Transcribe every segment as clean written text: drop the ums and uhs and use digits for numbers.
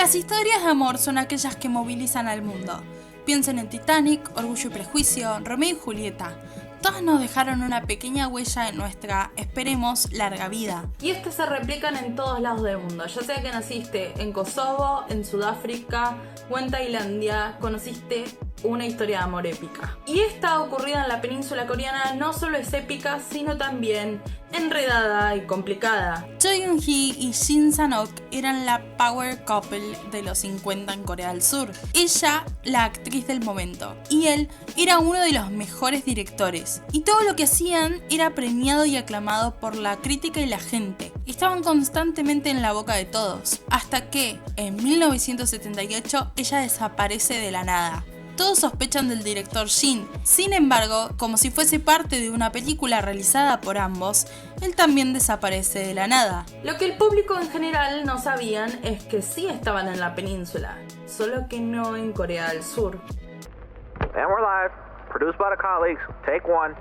Las historias de amor son aquellas que movilizan al mundo. Piensen en Titanic, Orgullo y Prejuicio, Romeo y Julieta. Todas nos dejaron una pequeña huella en nuestra, esperemos, larga vida. Y estas se replican en todos lados del mundo, ya sea que naciste en Kosovo, en Sudáfrica o en Tailandia, conociste una historia de amor épica. Y esta ocurrida en la península coreana no solo es épica, sino también enredada y complicada. Cho Eun-hee y Shin Sang-ok eran la power couple de los 50 en Corea del Sur. Ella, la actriz del momento, y él era uno de los mejores directores. Y todo lo que hacían era premiado y aclamado por la crítica y la gente. Estaban constantemente en la boca de todos, hasta que, en 1978, ella desaparece de la nada. Todos sospechan del director Shin. Sin embargo, como si fuese parte de una película realizada por ambos, él también desaparece de la nada. Lo que el público en general no sabían es que sí estaban en la península, solo que no en Corea del Sur. And we're live. Produced by the colleagues. Take one.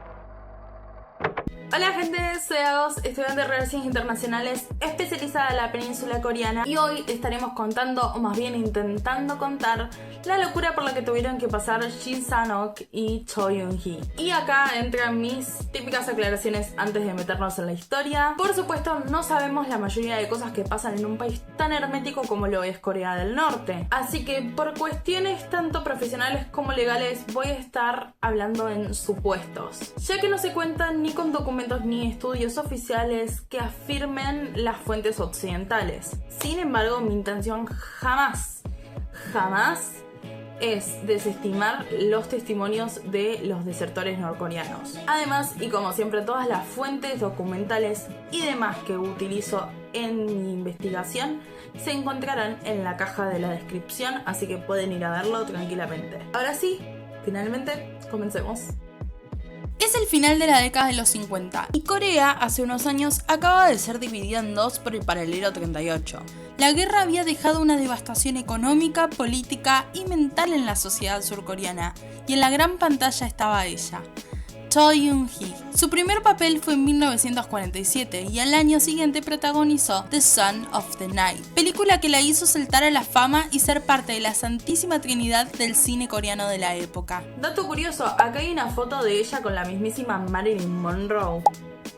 Hola gente, soy Agos, estudiante de Relaciones Internacionales especializada en la península coreana, y hoy estaremos contando, o más bien intentando contar, la locura por la que tuvieron que pasar Shin Sang-ok y Cho Eun-hee. Y acá entran mis típicas aclaraciones antes de meternos en la historia. Por supuesto, no sabemos la mayoría de cosas que pasan en un país tan hermético como lo es Corea del Norte. Así que por cuestiones tanto profesionales como legales voy a estar hablando en supuestos, ya que no se cuentan ni con documentos ni estudios oficiales que afirmen las fuentes occidentales. Sin embargo, mi intención jamás es desestimar los testimonios de los desertores norcoreanos. Además, y como siempre, todas las fuentes documentales y demás que utilizo en mi investigación se encontrarán en la caja de la descripción, así que pueden ir a verlo tranquilamente. Ahora sí, finalmente, comencemos. Es el final de la década de los 50 y Corea hace unos años acaba de ser dividida en dos por el paralelo 38. La guerra había dejado una devastación económica, política y mental en la sociedad surcoreana, y en la gran pantalla estaba ella, Cho Eun-hee. Su primer papel fue en 1947 y al año siguiente protagonizó The Son of the Night, película que la hizo saltar a la fama y ser parte de la santísima trinidad del cine coreano de la época. Dato curioso, acá hay una foto de ella con la mismísima Marilyn Monroe.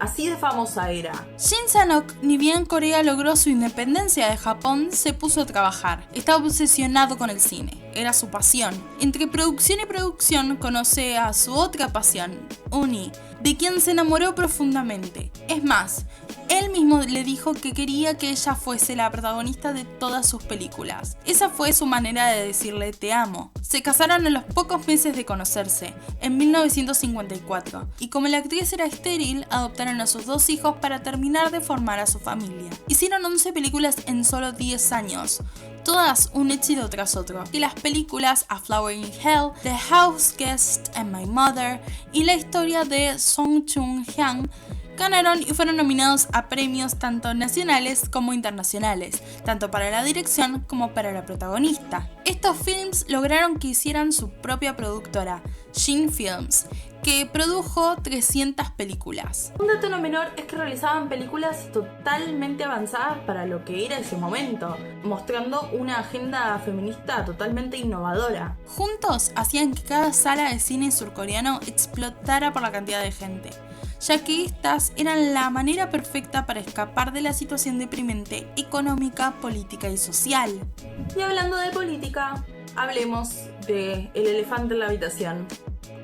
Así de famosa era. Shin Sang-ok, ni bien Corea logró su independencia de Japón, se puso a trabajar. Estaba obsesionado con el cine, era su pasión. Entre producción y producción conoce a su otra pasión, Uni, de quien se enamoró profundamente. Es más, él mismo le dijo que quería que ella fuese la protagonista de todas sus películas. Esa fue su manera de decirle te amo. Se casaron a los pocos meses de conocerse, en 1954, y como la actriz era estéril, adoptaron a sus 2 hijos para terminar de formar a su familia. Hicieron 11 películas en solo 10 años, todas un éxito tras otro, y las películas A Flower in Hell, The House Guest and My Mother y la historia de Song Joong-hyun ganaron y fueron nominados a premios tanto nacionales como internacionales, tanto para la dirección como para la protagonista. Estos films lograron que hicieran su propia productora, Shin Films, que produjo 300 películas. Un dato no menor es que realizaban películas totalmente avanzadas para lo que era ese momento, mostrando una agenda feminista totalmente innovadora. Juntos hacían que cada sala de cine surcoreano explotara por la cantidad de gente, ya que estas eran la manera perfecta para escapar de la situación deprimente económica, política y social. Y hablando de política, hablemos de el elefante en la habitación,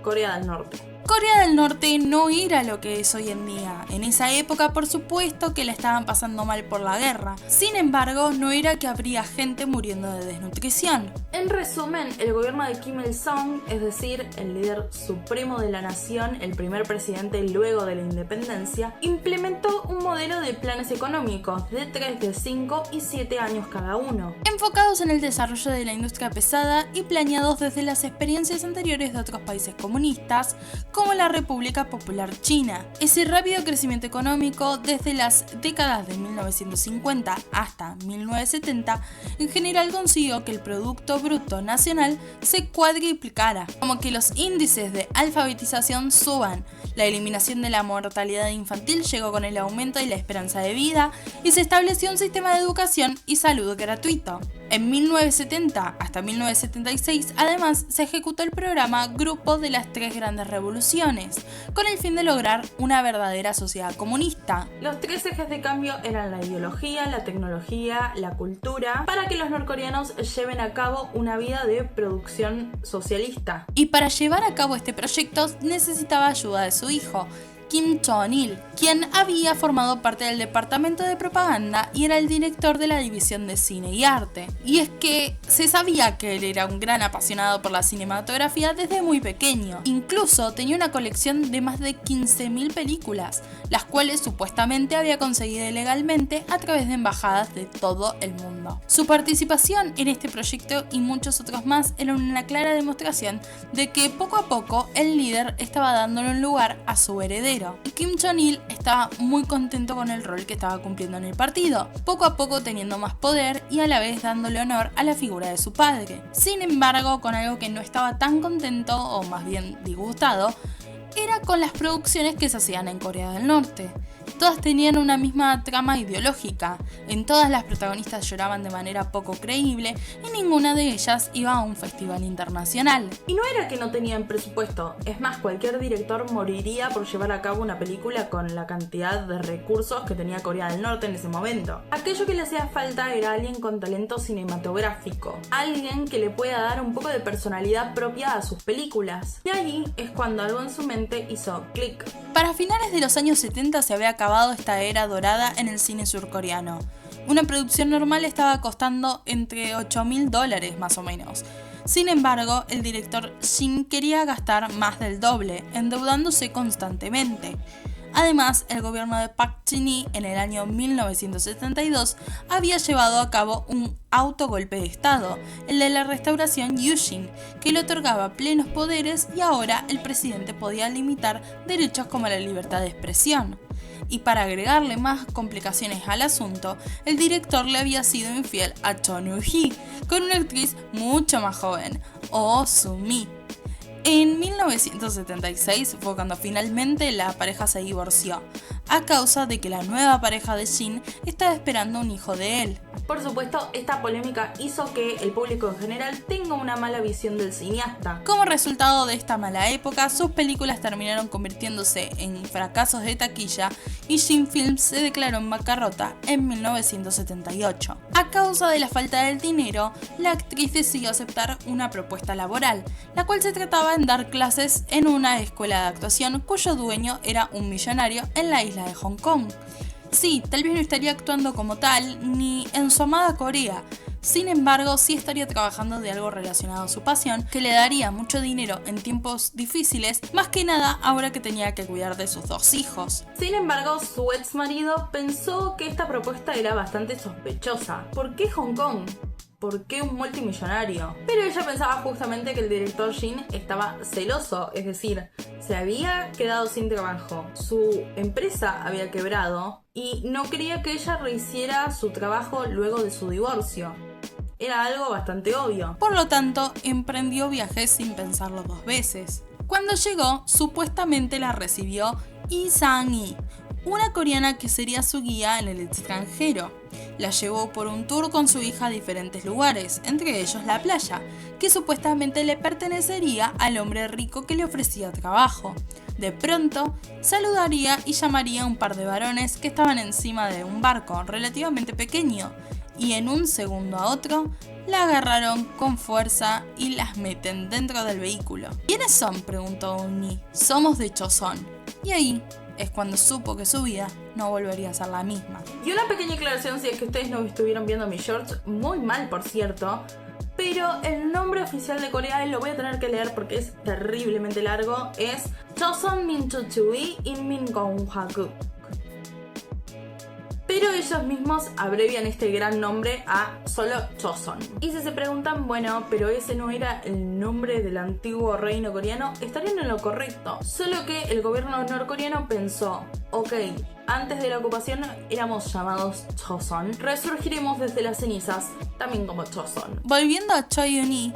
Corea del Norte. Corea del Norte no era lo que es hoy en día. En esa época, por supuesto, que la estaban pasando mal por la guerra. Sin embargo, no era que habría gente muriendo de desnutrición. En resumen, el gobierno de Kim Il-sung, es decir, el líder supremo de la nación, el primer presidente luego de la independencia, implementó un modelo de planes económicos de 3, de 5 y 7 años cada uno, enfocados en el desarrollo de la industria pesada y planeados desde las experiencias anteriores de otros países comunistas, como la República Popular China. Ese rápido crecimiento económico desde las décadas de 1950 hasta 1970 en general consiguió que el Producto Bruto Nacional se cuadriplicara, como que los índices de alfabetización suban, la eliminación de la mortalidad infantil llegó con el aumento de la esperanza de vida y se estableció un sistema de educación y salud gratuito. En 1970 hasta 1976, además, se ejecutó el programa Grupo de las Tres Grandes Revoluciones, con el fin de lograr una verdadera sociedad comunista. Los tres ejes de cambio eran la ideología, la tecnología, la cultura, para que los norcoreanos lleven a cabo una vida de producción socialista. Y para llevar a cabo este proyecto necesitaba ayuda de su hijo, Kim Jong-il, quien había formado parte del departamento de propaganda y era el director de la división de cine y arte. Y es que se sabía que él era un gran apasionado por la cinematografía desde muy pequeño. Incluso tenía una colección de más de 15.000 películas, las cuales supuestamente había conseguido ilegalmente a través de embajadas de todo el mundo. Su participación en este proyecto y muchos otros más eran una clara demostración de que poco a poco el líder estaba dándole un lugar a su heredero. Y Kim Jong-il estaba muy contento con el rol que estaba cumpliendo en el partido, poco a poco teniendo más poder y a la vez dándole honor a la figura de su padre. Sin embargo, con algo que no estaba tan contento, o más bien disgustado, era con las producciones que se hacían en Corea del Norte. Todas tenían una misma trama ideológica, en todas las protagonistas lloraban de manera poco creíble y ninguna de ellas iba a un festival internacional. Y no era que no tenían presupuesto, es más, cualquier director moriría por llevar a cabo una película con la cantidad de recursos que tenía Corea del Norte en ese momento. Aquello que le hacía falta era alguien con talento cinematográfico, alguien que le pueda dar un poco de personalidad propia a sus películas. Y ahí es cuando algo en su mente hizo clic. Para finales de los años 70 se había acabado esta era dorada en el cine surcoreano. Una producción normal estaba costando entre $8.000 más o menos. Sin embargo, el director Shin quería gastar más del doble, endeudándose constantemente. Además, el gobierno de Park Geun-hye en el año 1972 había llevado a cabo un autogolpe de estado, el de la restauración Yushin, que le otorgaba plenos poderes y ahora el presidente podía limitar derechos como la libertad de expresión. Y para agregarle más complicaciones al asunto, el director le había sido infiel a Cho Nu-hee con una actriz mucho más joven, Oh Soo-mi. En 1976 fue cuando finalmente la pareja se divorció, a causa de que la nueva pareja de Shin estaba esperando un hijo de él. Por supuesto, esta polémica hizo que el público en general tenga una mala visión del cineasta. Como resultado de esta mala época, sus películas terminaron convirtiéndose en fracasos de taquilla y Shin Films se declaró en bancarrota en 1978. A causa de la falta del dinero, la actriz decidió aceptar una propuesta laboral, la cual se trataba en dar clases en una escuela de actuación cuyo dueño era un millonario en la isla de Hong Kong. Sí, tal vez no estaría actuando como tal, ni en su amada Corea. Sin embargo, sí estaría trabajando de algo relacionado a su pasión, que le daría mucho dinero en tiempos difíciles, más que nada ahora que tenía que cuidar de sus 2 hijos. Sin embargo, su ex marido pensó que esta propuesta era bastante sospechosa. ¿Por qué Hong Kong? ¿Por qué un multimillonario? Pero ella pensaba justamente que el director Shin estaba celoso, es decir, se había quedado sin trabajo, su empresa había quebrado y no quería que ella rehiciera su trabajo luego de su divorcio. Era algo bastante obvio. Por lo tanto, emprendió viajes sin pensarlo 2 veces. Cuando llegó, supuestamente la recibió Lee Sang-hee, una coreana que sería su guía en el extranjero. La llevó por un tour con su hija a diferentes lugares, entre ellos la playa, que supuestamente le pertenecería al hombre rico que le ofrecía trabajo. De pronto, saludaría y llamaría a un par de varones que estaban encima de un barco relativamente pequeño, y en un segundo a otro, la agarraron con fuerza y las meten dentro del vehículo. ¿Quiénes son?, preguntó Eun-hee. Somos de Choson. Y ahí es cuando supo que su vida no volvería a ser la misma. Y una pequeña aclaración si es que ustedes no estuvieron viendo mis shorts, muy mal por cierto, pero el nombre oficial de Corea, lo voy a tener que leer porque es terriblemente largo, es Choson Minchuchui Inminkonghaguk. Pero ellos mismos abrevian este gran nombre a solo Choson. Y si se preguntan, bueno, pero ese no era el nombre del antiguo reino coreano, estarían en lo correcto. Solo que el gobierno norcoreano pensó, ok, antes de la ocupación éramos llamados Choson, resurgiremos desde las cenizas, también como Choson. Volviendo a Choi Eun-hee,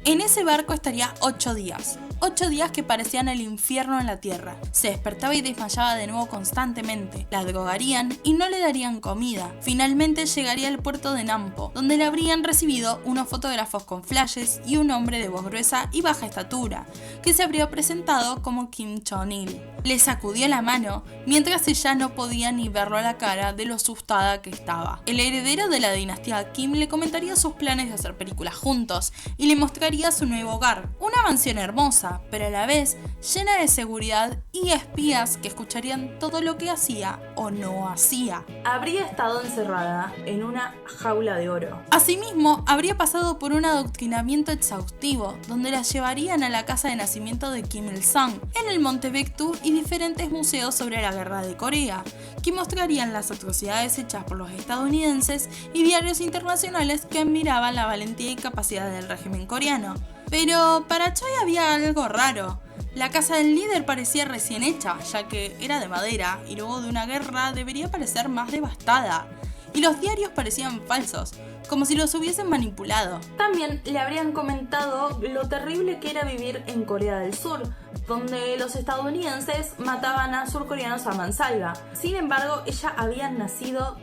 en ese barco estaría 8 días. 8 días que parecían el infierno en la tierra. Se despertaba y desmayaba de nuevo constantemente. La drogarían y no le darían comida. Finalmente llegaría al puerto de Nampo, donde le habrían recibido unos fotógrafos con flashes y un hombre de voz gruesa y baja estatura, que se habría presentado como Kim Jong-il. Le sacudió la mano, mientras ella no podía ni verlo a la cara de lo asustada que estaba. El heredero de la dinastía Kim le comentaría sus planes de hacer películas juntos y le mostraría su nuevo hogar, una mansión hermosa, pero a la vez llena de seguridad y espías que escucharían todo lo que hacía o no hacía. Habría estado encerrada en una jaula de oro. Asimismo, habría pasado por un adoctrinamiento exhaustivo, donde la llevarían a la casa de nacimiento de Kim Il-sung, en el Monte Baekdu, y diferentes museos sobre la guerra de Corea, que mostrarían las atrocidades hechas por los estadounidenses, y diarios internacionales que admiraban la valentía y capacidad del régimen coreano. Pero para Choi había algo raro. La casa del líder parecía recién hecha, ya que era de madera y luego de una guerra debería parecer más devastada. Y los diarios parecían falsos, como si los hubiesen manipulado. También le habrían comentado lo terrible que era vivir en Corea del Sur, donde los estadounidenses mataban a surcoreanos a mansalva. Sin embargo, ella había nacido,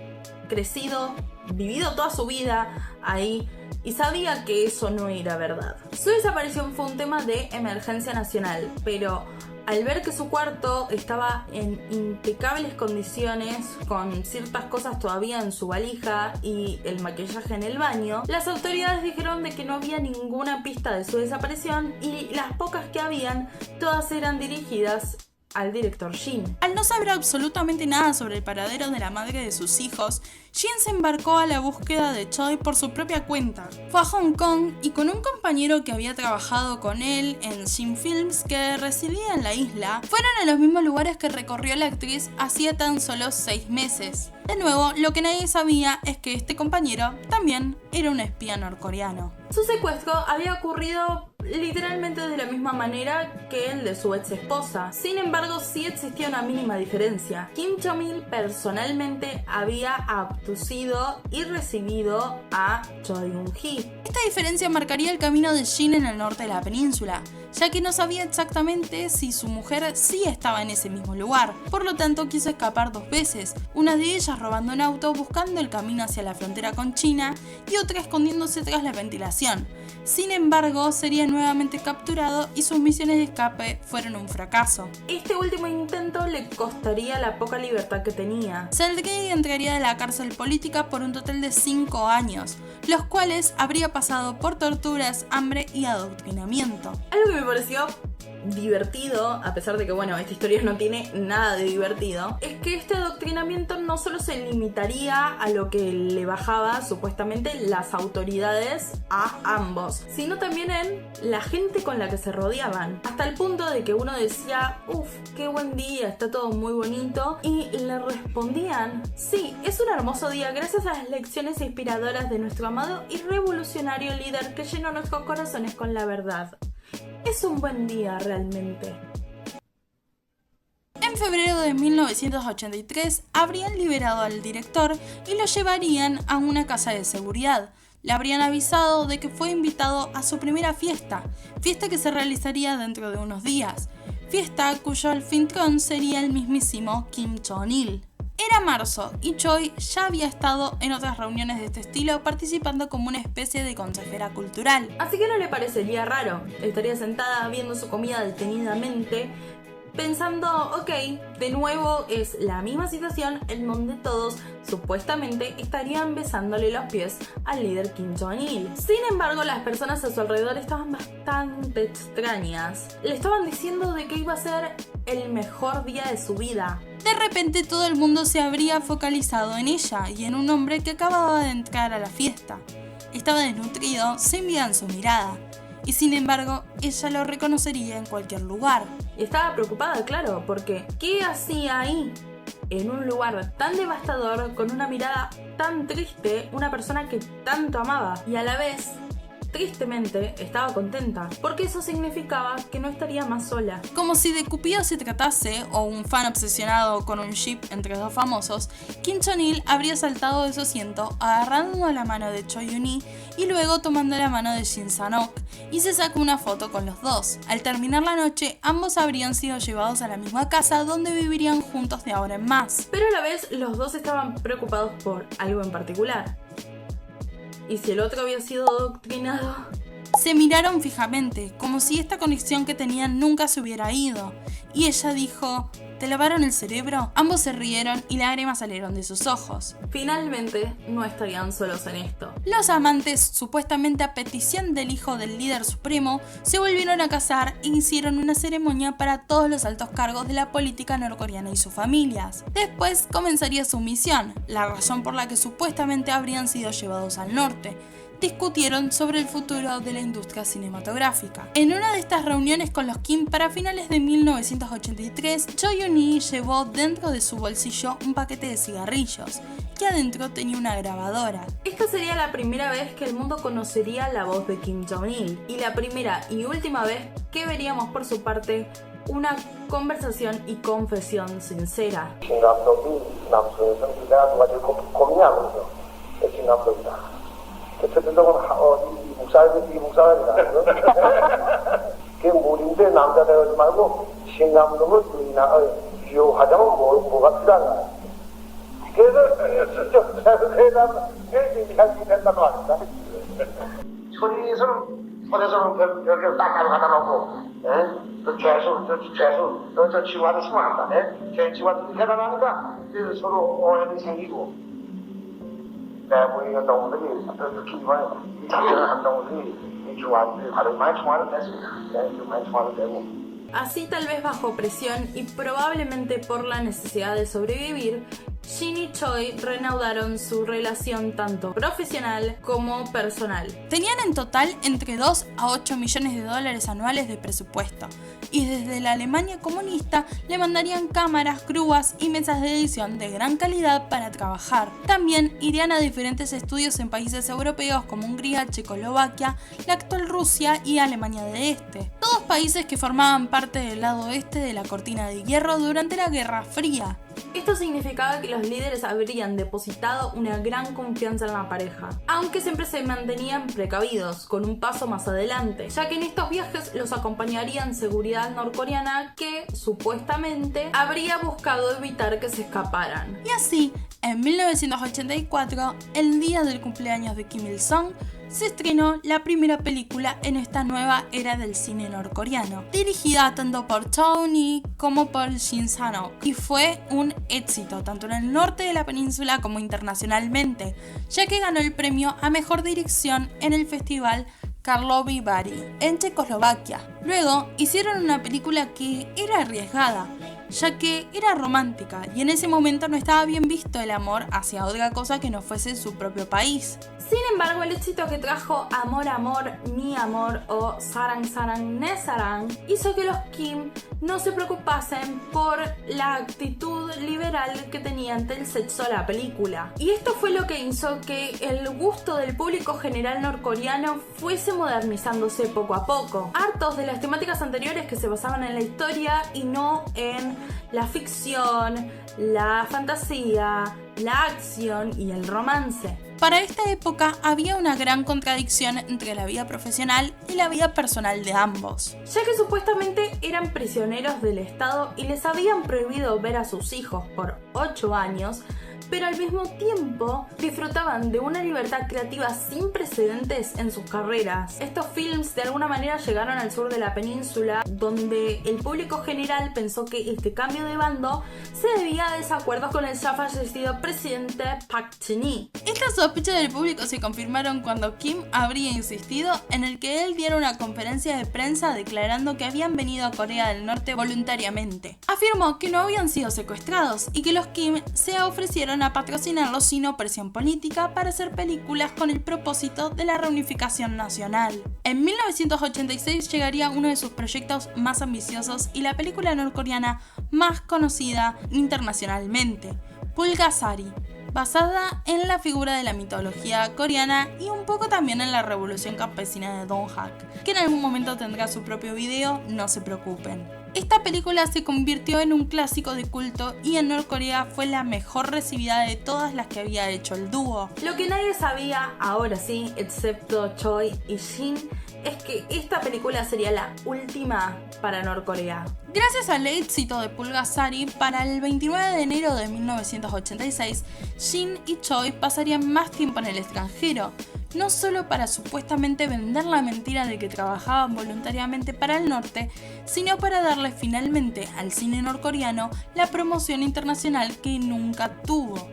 crecido, vivido toda su vida ahí y sabía que eso no era verdad. Su desaparición fue un tema de emergencia nacional, pero al ver que su cuarto estaba en impecables condiciones, con ciertas cosas todavía en su valija y el maquillaje en el baño, las autoridades dijeron de que no había ninguna pista de su desaparición y las pocas que habían, todas eran dirigidas al director Jin. Al no saber absolutamente nada sobre el paradero de la madre de sus hijos, Jin se embarcó a la búsqueda de Choi por su propia cuenta. Fue a Hong Kong y con un compañero que había trabajado con él en Shin Films, que residía en la isla, fueron a los mismos lugares que recorrió la actriz hacía tan solo 6 meses. De nuevo, lo que nadie sabía es que este compañero también era un espía norcoreano. Su secuestro había ocurrido literalmente de la misma manera que el de su ex esposa. Sin embargo, sí existía una mínima diferencia. Kim Jong-il personalmente había abducido y recibido a Choi Eun-hee. Esta diferencia marcaría el camino de Jin en el norte de la península, ya que no sabía exactamente si su mujer sí estaba en ese mismo lugar. Por lo tanto, quiso escapar 2 veces, una de ellas robando un auto buscando el camino hacia la frontera con China y otra escondiéndose tras la ventilación. Sin embargo, sería nuevamente capturado y sus misiones de escape fueron un fracaso. Este último intento le costaría la poca libertad que tenía. Saldría y entraría de la cárcel política por un total de 5 años, los cuales habría pasado por torturas, hambre y adoctrinamiento. Algo que me pareció divertido, a pesar de que bueno, esta historia no tiene nada de divertido, es que este adoctrinamiento no solo se limitaría a lo que le bajaba supuestamente las autoridades a ambos, sino también en la gente con la que se rodeaban, hasta el punto de que uno decía, uff, qué buen día, está todo muy bonito, y le respondían, sí, es un hermoso día gracias a las lecciones inspiradoras de nuestro amado y revolucionario líder que llenó nuestros corazones con la verdad. Es un buen día realmente. En febrero de 1983 habrían liberado al director y lo llevarían a una casa de seguridad. Le habrían avisado de que fue invitado a su primera fiesta que se realizaría dentro de unos días, fiesta cuyo anfitrión sería el mismísimo Kim Jong-il. Era marzo y Choi ya había estado en otras reuniones de este estilo participando como una especie de consejera cultural. Así que no le parecería raro, estaría sentada viendo su comida detenidamente, pensando, ok, de nuevo es la misma situación en donde todos supuestamente estarían besándole los pies al líder Kim Jong-il. Sin embargo, las personas a su alrededor estaban bastante extrañas. Le estaban diciendo de que iba a ser el mejor día de su vida. De repente todo el mundo se habría focalizado en ella y en un hombre que acababa de entrar a la fiesta. Estaba desnutrido, sin vida en su mirada, y sin embargo ella lo reconocería en cualquier lugar. Y estaba preocupada, claro, porque ¿qué hacía ahí? En un lugar tan devastador, con una mirada tan triste, una persona que tanto amaba, y a la vez tristemente, estaba contenta, porque eso significaba que no estaría más sola. Como si de Cupido se tratase, o un fan obsesionado con un ship entre dos famosos, Kim Jong-il habría saltado de su asiento, agarrando la mano de Choi Eun-hee y luego tomando la mano de Shin Sang-ok, y se sacó una foto con los dos. Al terminar la noche, ambos habrían sido llevados a la misma casa donde vivirían juntos de ahora en más. Pero a la vez, los dos estaban preocupados por algo en particular. ¿Y si el otro había sido adoctrinado? Se miraron fijamente, como si esta conexión que tenían nunca se hubiera ido. Y ella dijo, ¿te lavaron el cerebro? Ambos se rieron y lágrimas salieron de sus ojos. Finalmente, no estarían solos en esto. Los amantes, supuestamente a petición del hijo del líder supremo, se volvieron a casar e hicieron una ceremonia para todos los altos cargos de la política norcoreana y sus familias. Después comenzaría su misión, la razón por la que supuestamente habrían sido llevados al norte. Discutieron sobre el futuro de la industria cinematográfica. En una de estas reuniones con los Kim para finales de 1983, Choi Eun-hee llevó dentro de su bolsillo un paquete de cigarrillos, que adentro tenía una grabadora. Esta sería la primera vez que el mundo conocería la voz de Kim Jong-il, y la primera y última vez que veríamos por su parte una conversación y confesión sincera. 대체적으로 이 묵살이다. 그게 무리인데 남자 되지 말고 신감독을 유효하자면 뭐가 필요한가? 그래서 직접 대답을 해야지 된다는 말입니다. 손에서는 별게 딱 갖다 놓고, 또 죄수, 저 치고하는 심한다. 죄 치고하는 대단하니까 서로 오해도 생기고. Así, tal vez bajo presión y probablemente por la necesidad de sobrevivir, Shin y Choi reanudaron su relación tanto profesional como personal. Tenían en total entre 2 a 8 millones de dólares anuales de presupuesto, y desde la Alemania comunista le mandarían cámaras, grúas y mesas de edición de gran calidad para trabajar. También irían a diferentes estudios en países europeos como Hungría, Checoslovaquia, la actual Rusia y Alemania del Este. Todos países que formaban parte del lado oeste de la cortina de hierro durante la Guerra Fría. Esto significaba que los líderes habrían depositado una gran confianza en la pareja, aunque siempre se mantenían precavidos, con un paso más adelante, ya que en estos viajes los acompañarían seguridad norcoreana que, supuestamente, habría buscado evitar que se escaparan. Y así, en 1984, el día del cumpleaños de Kim Il-sung, se estrenó la primera película en esta nueva era del cine norcoreano, dirigida tanto por Choi Eun-hee como por Shin Sang-ok, y fue un éxito tanto en el norte de la península como internacionalmente, ya que ganó el premio a mejor dirección en el festival Karlovy Vary en Checoslovaquia. Luego hicieron una película que era arriesgada, ya que era romántica y en ese momento no estaba bien visto el amor hacia otra cosa que no fuese su propio país. Sin embargo, el éxito que trajo Amor, Amor, Mi Amor o Sarang, Sarang, Ne Sarang hizo que los Kim no se preocupasen por la actitud liberal que tenía ante el sexo la película. Y esto fue lo que hizo que el gusto del público general norcoreano fuese modernizándose poco a poco, hartos de las temáticas anteriores que se basaban en la historia y no en la ficción, la fantasía, la acción y el romance. Para esta época había una gran contradicción entre la vida profesional y la vida personal de ambos, ya que supuestamente eran prisioneros del Estado y les habían prohibido ver a sus hijos por 8 años, pero al mismo tiempo disfrutaban de una libertad creativa sin precedentes en sus carreras. Estos films de alguna manera llegaron al sur de la península, donde el público general pensó que este cambio de bando se debía a desacuerdos con el ya fallecido presidente Park Geun-hye. Estas sospechas del público se confirmaron cuando Kim habría insistido en el que él diera una conferencia de prensa declarando que habían venido a Corea del Norte voluntariamente. Afirmó que no habían sido secuestrados y que los Kim se ofrecieron a patrocinarlos sin presión política para hacer películas con el propósito de la reunificación nacional. En 1986 llegaría uno de sus proyectos más ambiciosos y la película norcoreana más conocida internacionalmente, Pulgasari, basada en la figura de la mitología coreana y un poco también en la revolución campesina de Dong Hak, que en algún momento tendrá su propio video, no se preocupen. Esta película se convirtió en un clásico de culto y en Norcorea fue la mejor recibida de todas las que había hecho el dúo. Lo que nadie sabía, ahora sí, excepto Choi y Shin, es que esta película sería la última para Norcorea. Gracias al éxito de Pulgasari, para el 29 de enero de 1986, Shin y Choi pasarían más tiempo en el extranjero, no solo para supuestamente vender la mentira de que trabajaban voluntariamente para el norte, sino para darle finalmente al cine norcoreano la promoción internacional que nunca tuvo.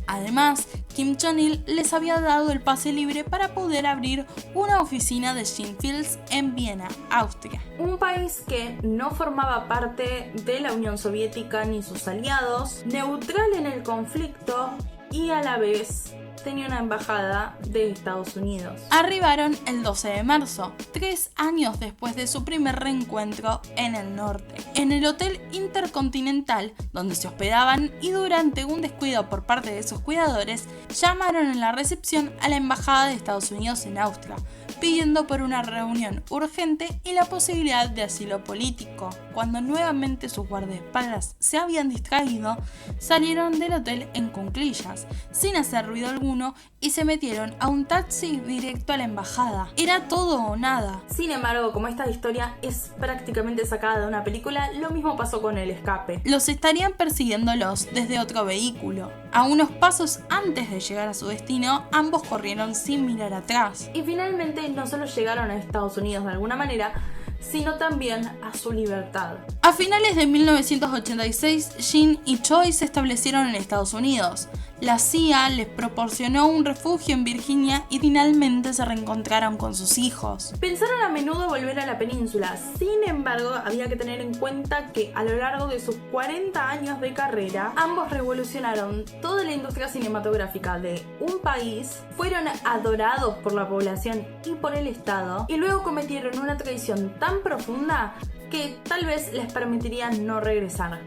Además, Kim Jong-il les había dado el pase libre para poder abrir una oficina de Shin Films en Viena, Austria. Un país que no formaba parte de la Unión Soviética ni sus aliados, neutral en el conflicto y a la vez tenía una embajada de Estados Unidos. Arribaron el 12 de marzo, 3 años después de su primer reencuentro en el norte, en el Hotel Intercontinental donde se hospedaban, y durante un descuido por parte de sus cuidadores, llamaron en la recepción a la embajada de Estados Unidos en Austria, pidiendo por una reunión urgente y la posibilidad de asilo político. Cuando nuevamente sus guardaespaldas se habían distraído, salieron del hotel en cuclillas, sin hacer ruido alguno, y se metieron a un taxi directo a la embajada. Era todo o nada. Sin embargo, como esta historia es prácticamente sacada de una película, lo mismo pasó con el escape. Los estarían persiguiéndolos desde otro vehículo. A unos pasos antes de llegar a su destino, ambos corrieron sin mirar atrás. Y finalmente no solo llegaron a Estados Unidos de alguna manera, sino también a su libertad. A finales de 1986, Shin y Choi se establecieron en Estados Unidos. La CIA les proporcionó un refugio en Virginia y finalmente se reencontraron con sus hijos. Pensaron a menudo volver a la península, sin embargo había que tener en cuenta que a lo largo de sus 40 años de carrera, ambos revolucionaron toda la industria cinematográfica de un país, fueron adorados por la población y por el Estado, y luego cometieron una traición tan profunda que tal vez les permitiría no regresar.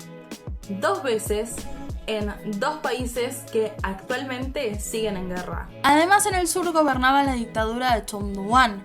2 veces en 2 países que actualmente siguen en guerra. Además, en el sur gobernaba la dictadura de Chun Doo-hwan,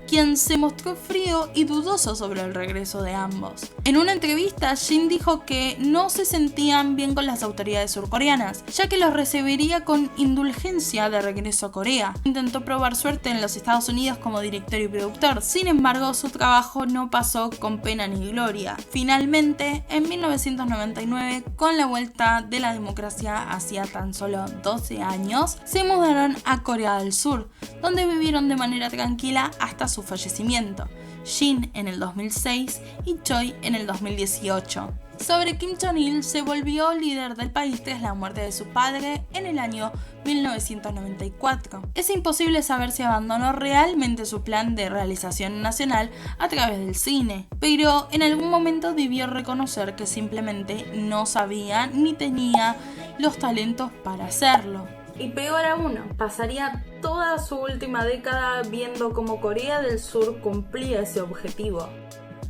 quien se mostró frío y dudoso sobre el regreso de ambos. En una entrevista, Shin dijo que no se sentían bien con las autoridades surcoreanas, ya que los recibiría con indulgencia de regreso a Corea. Intentó probar suerte en los Estados Unidos como director y productor, sin embargo su trabajo no pasó con pena ni gloria. Finalmente, en 1999, con la vuelta de la democracia hacía tan solo 12 años, se mudaron a Corea del Sur, donde vivieron de manera tranquila hasta su fallecimiento, Shin en el 2006 y Choi en el 2018. Sobre Kim Jong-il, se volvió líder del país tras la muerte de su padre en el año 1994. Es imposible saber si abandonó realmente su plan de realización nacional a través del cine, pero en algún momento debió reconocer que simplemente no sabía ni tenía los talentos para hacerlo. Y peor aún, pasaría toda su última década viendo cómo Corea del Sur cumplía ese objetivo.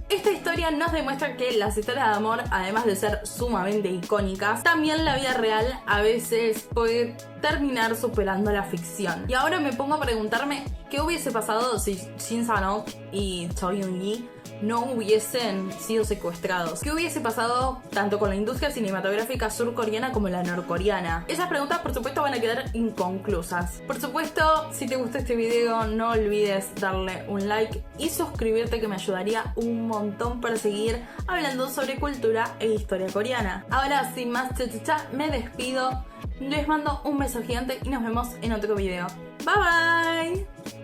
Esta historia nos demuestra que las historias de amor, además de ser sumamente icónicas, también la vida real a veces puede terminar superando la ficción. Y ahora me pongo a preguntarme qué hubiese pasado si Shin Sang-ok y Choi Eun-gi no hubiesen sido secuestrados. ¿Qué hubiese pasado tanto con la industria cinematográfica surcoreana como la norcoreana? Esas preguntas por supuesto van a quedar inconclusas. Por supuesto, si te gustó este video no olvides darle un like y suscribirte, que me ayudaría un montón para seguir hablando sobre cultura e historia coreana. Ahora sin más chachacha, me despido, les mando un beso gigante y nos vemos en otro video. Bye bye.